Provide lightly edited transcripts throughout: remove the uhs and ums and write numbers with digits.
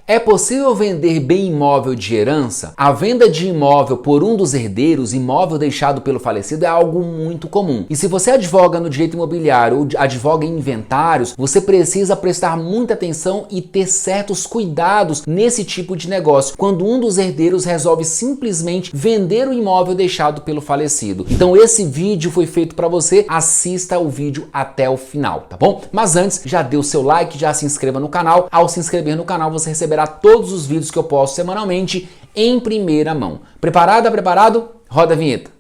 É possível vender bem imóvel de herança? A venda de imóvel por um dos herdeiros, imóvel deixado pelo falecido, é algo muito comum. E se você advoga no direito imobiliário ou advoga em inventários, você precisa prestar muita atenção e ter certos cuidados nesse tipo de negócio, quando um dos herdeiros resolve simplesmente vender o imóvel deixado pelo falecido. Então esse vídeo foi feito para você, assista o vídeo até o final, tá bom? Mas antes, já dê o seu like, já se inscreva no canal. Ao se inscrever no canal, você receberá todos os vídeos que eu posto semanalmente em primeira mão. Preparada? Preparado? Roda a vinheta.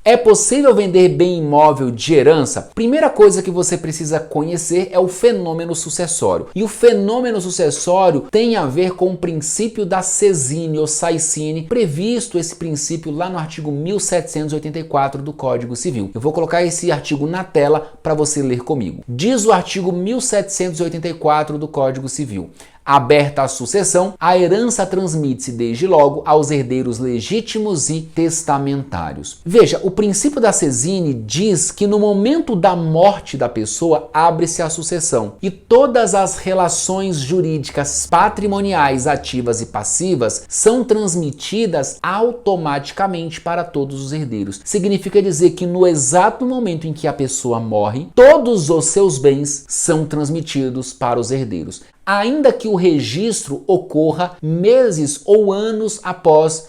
É possível vender bem imóvel de herança? Primeira coisa que você precisa conhecer é o fenômeno sucessório. E o fenômeno sucessório tem a ver com o princípio da scisine ou scisine, previsto esse princípio lá no artigo 1784 do Código Civil. Eu vou colocar esse artigo na tela para você ler comigo. Diz o artigo 1784 do Código Civil: aberta a sucessão, a herança transmite-se desde logo aos herdeiros legítimos e testamentários. Veja, o princípio da scisine diz que no momento da morte da pessoa abre-se a sucessão e todas as relações jurídicas patrimoniais ativas e passivas são transmitidas automaticamente para todos os herdeiros. Significa dizer que no exato momento em que a pessoa morre, todos os seus bens são transmitidos para os herdeiros, ainda que o registro ocorra meses ou anos após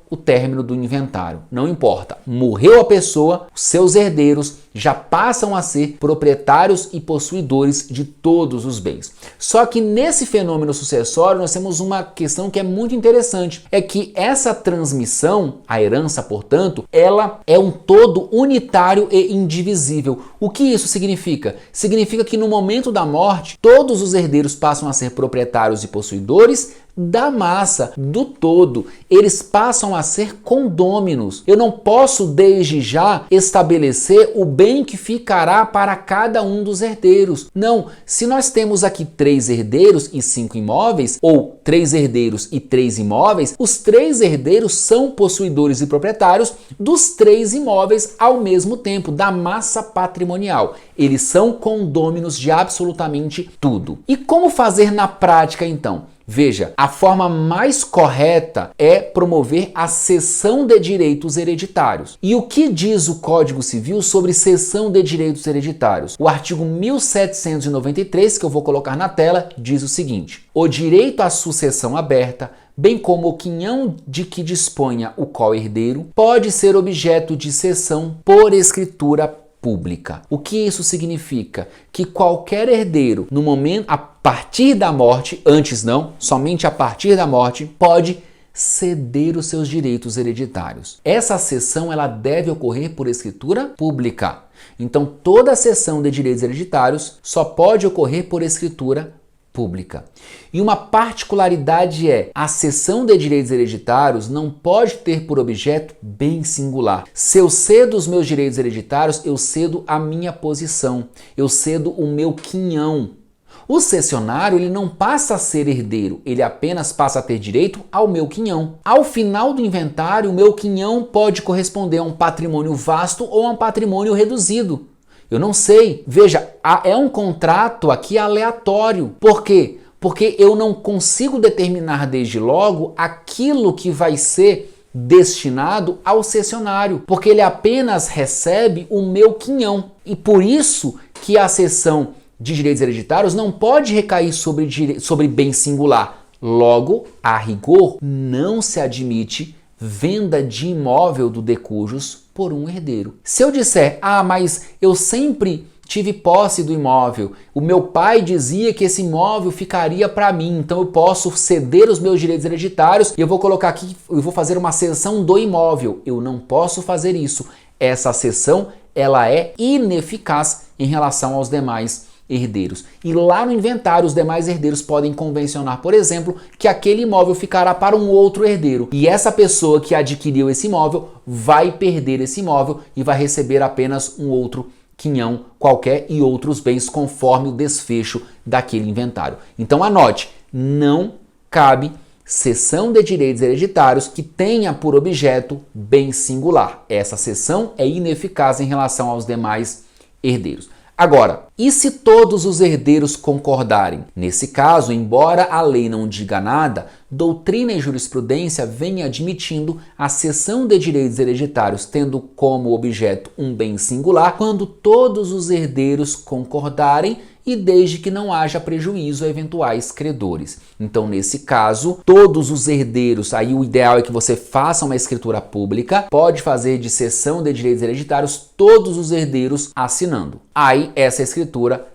o término do inventário. Não importa. Morreu a pessoa, os seus herdeiros já passam a ser proprietários e possuidores de todos os bens. Só que nesse fenômeno sucessório nós temos uma questão que é muito interessante. É que essa transmissão, a herança, portanto, ela é um todo unitário e indivisível. O que isso significa? Significa que no momento da morte, todos os herdeiros passam a ser proprietários e possuidores da massa, do todo. Eles passam a ser condôminos. Eu não posso desde já estabelecer o bem que ficará para cada um dos herdeiros. Não, se nós temos aqui 3 herdeiros e 5 imóveis, ou 3 herdeiros e 3 imóveis, os 3 herdeiros são possuidores e proprietários dos 3 imóveis ao mesmo tempo, da massa patrimonial. Eles são condôminos de absolutamente tudo. E como fazer na prática então? Veja, a forma mais correta é promover a cessão de direitos hereditários. E o que diz o Código Civil sobre cessão de direitos hereditários? O artigo 1793, que eu vou colocar na tela, diz o seguinte: o direito à sucessão aberta, bem como o quinhão de que disponha o qual herdeiro, pode ser objeto de cessão por escritura pública. O que isso significa? Que qualquer herdeiro, no momento, a partir da morte, antes não, somente a partir da morte, pode ceder os seus direitos hereditários. Essa cessão ela deve ocorrer por escritura pública. Então, toda cessão de direitos hereditários só pode ocorrer por escritura pública. E uma particularidade é: a cessão de direitos hereditários não pode ter por objeto bem singular. Se eu cedo os meus direitos hereditários, eu cedo a minha posição, eu cedo o meu quinhão. O cessionário ele não passa a ser herdeiro, ele apenas passa a ter direito ao meu quinhão. Ao final do inventário, o meu quinhão pode corresponder a um patrimônio vasto ou a um patrimônio reduzido. Eu não sei. Veja, é um contrato aqui aleatório. Por quê? Porque eu não consigo determinar desde logo aquilo que vai ser destinado ao cessionário, porque ele apenas recebe o meu quinhão. E por isso que a cessão de direitos hereditários não pode recair sobre bem singular. Logo, a rigor, não se admite venda de imóvel do de cujus por um herdeiro. Se eu disser, mas eu sempre tive posse do imóvel, o meu pai dizia que esse imóvel ficaria para mim, então eu posso ceder os meus direitos hereditários e eu vou colocar aqui, eu vou fazer uma cessão do imóvel. Eu não posso fazer isso. Essa cessão, ela é ineficaz em relação aos demais herdeiros. E lá no inventário, os demais herdeiros podem convencionar, por exemplo, que aquele imóvel ficará para um outro herdeiro. E essa pessoa que adquiriu esse imóvel vai perder esse imóvel e vai receber apenas um outro quinhão qualquer e outros bens conforme o desfecho daquele inventário. Então anote, não cabe cessão de direitos hereditários que tenha por objeto bem singular. Essa cessão é ineficaz em relação aos demais herdeiros. Agora, e se todos os herdeiros concordarem? Nesse caso, embora a lei não diga nada, doutrina e jurisprudência vêm admitindo a cessão de direitos hereditários tendo como objeto um bem singular quando todos os herdeiros concordarem e desde que não haja prejuízo a eventuais credores. Então, nesse caso, todos os herdeiros, aí o ideal é que você faça uma escritura pública, pode fazer de cessão de direitos hereditários todos os herdeiros assinando. Aí essa escritura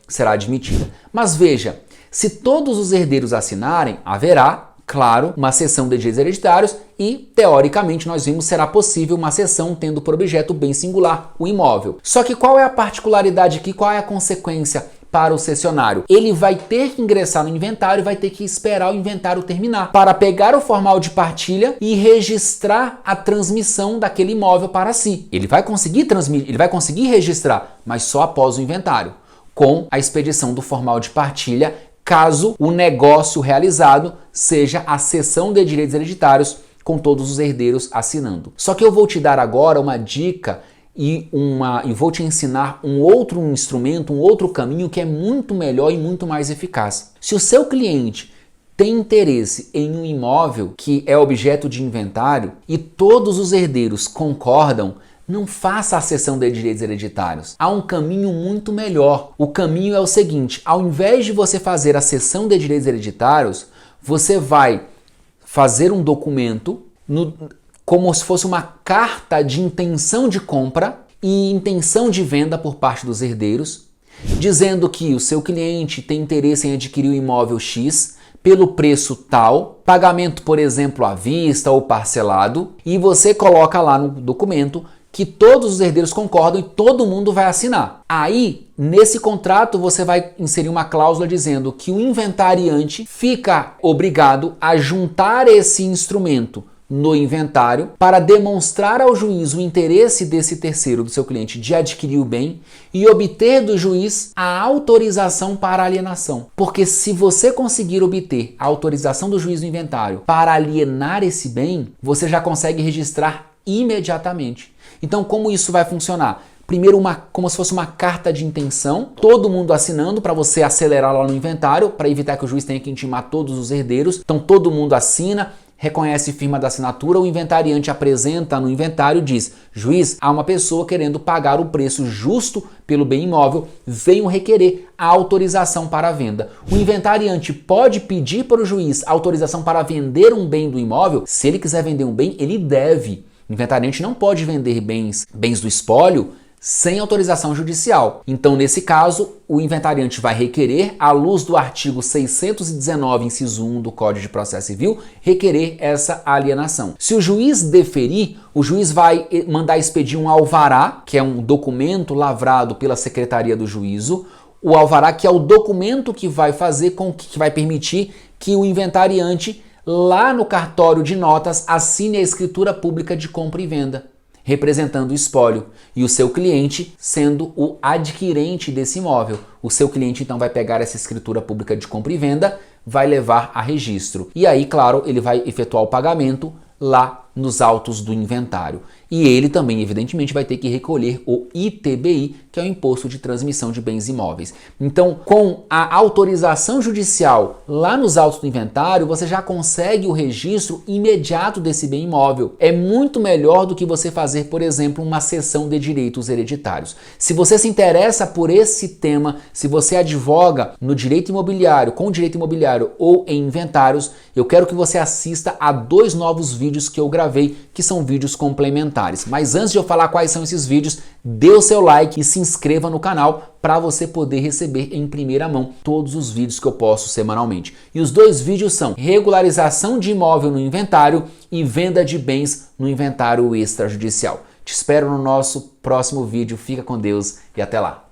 será admitida. Mas veja, se todos os herdeiros assinarem, haverá, claro, uma cessão de direitos hereditários e, teoricamente, nós vimos será possível uma cessão tendo por objeto bem singular o imóvel. Só que qual é a particularidade aqui, qual é a consequência para o cessionário? Ele vai ter que ingressar no inventário e vai ter que esperar o inventário terminar para pegar o formal de partilha e registrar a transmissão daquele imóvel para si. Ele vai conseguir transmitir, ele vai conseguir registrar, mas só após o inventário, com a expedição do formal de partilha, caso o negócio realizado seja a cessão de direitos hereditários com todos os herdeiros assinando. Só que eu vou te dar agora uma dica e vou te ensinar um outro instrumento, um outro caminho que é muito melhor e muito mais eficaz. Se o seu cliente tem interesse em um imóvel que é objeto de inventário e todos os herdeiros concordam, não faça a cessão de direitos hereditários. Há um caminho muito melhor. O caminho é o seguinte: ao invés de você fazer a cessão de direitos hereditários, você vai fazer um documento como se fosse uma carta de intenção de compra e intenção de venda por parte dos herdeiros, dizendo que o seu cliente tem interesse em adquirir o imóvel X pelo preço tal, pagamento, por exemplo, à vista ou parcelado, e você coloca lá no documento que todos os herdeiros concordam e todo mundo vai assinar. Aí, nesse contrato, você vai inserir uma cláusula dizendo que o inventariante fica obrigado a juntar esse instrumento no inventário para demonstrar ao juiz o interesse desse terceiro, do seu cliente, de adquirir o bem e obter do juiz a autorização para alienação. Porque se você conseguir obter a autorização do juiz no inventário para alienar esse bem, você já consegue registrar imediatamente. Então, como isso vai funcionar? Primeiro, como se fosse uma carta de intenção, todo mundo assinando para você acelerar lá no inventário, para evitar que o juiz tenha que intimar todos os herdeiros. Então, todo mundo assina, reconhece firma da assinatura, o inventariante apresenta no inventário e diz: juiz, há uma pessoa querendo pagar o preço justo pelo bem imóvel, venho requerer a autorização para a venda. O inventariante pode pedir para o juiz autorização para vender um bem do imóvel. Se ele quiser vender um bem, ele deve. O inventariante não pode vender bens do espólio sem autorização judicial. Então, nesse caso, o inventariante vai requerer, à luz do artigo 619, inciso 1 do Código de Processo Civil, requerer essa alienação. Se o juiz deferir, o juiz vai mandar expedir um alvará, que é um documento lavrado pela Secretaria do Juízo. O alvará, que é o documento que vai que vai permitir que o inventariante, lá no cartório de notas, assine a escritura pública de compra e venda, representando o espólio, e o seu cliente sendo o adquirente desse imóvel. O seu cliente então vai pegar essa escritura pública de compra e venda, vai levar a registro. E aí, claro, ele vai efetuar o pagamento lá nos autos do inventário. E ele também, evidentemente, vai ter que recolher o ITBI, que é o Imposto de Transmissão de Bens Imóveis. Então, com a autorização judicial lá nos autos do inventário, você já consegue o registro imediato desse bem imóvel. É muito melhor do que você fazer, por exemplo, uma cessão de direitos hereditários. Se você se interessa por esse tema, se você advoga no direito imobiliário, com direito imobiliário ou em inventários, eu quero que você assista a 2 novos vídeos que eu gravei, que são vídeos complementares. Mas antes de eu falar quais são esses vídeos, dê o seu like e se inscreva no canal para você poder receber em primeira mão todos os vídeos que eu posto semanalmente. E os 2 vídeos são regularização de imóvel no inventário e venda de bens no inventário extrajudicial. Te espero no nosso próximo vídeo. Fica com Deus e até lá.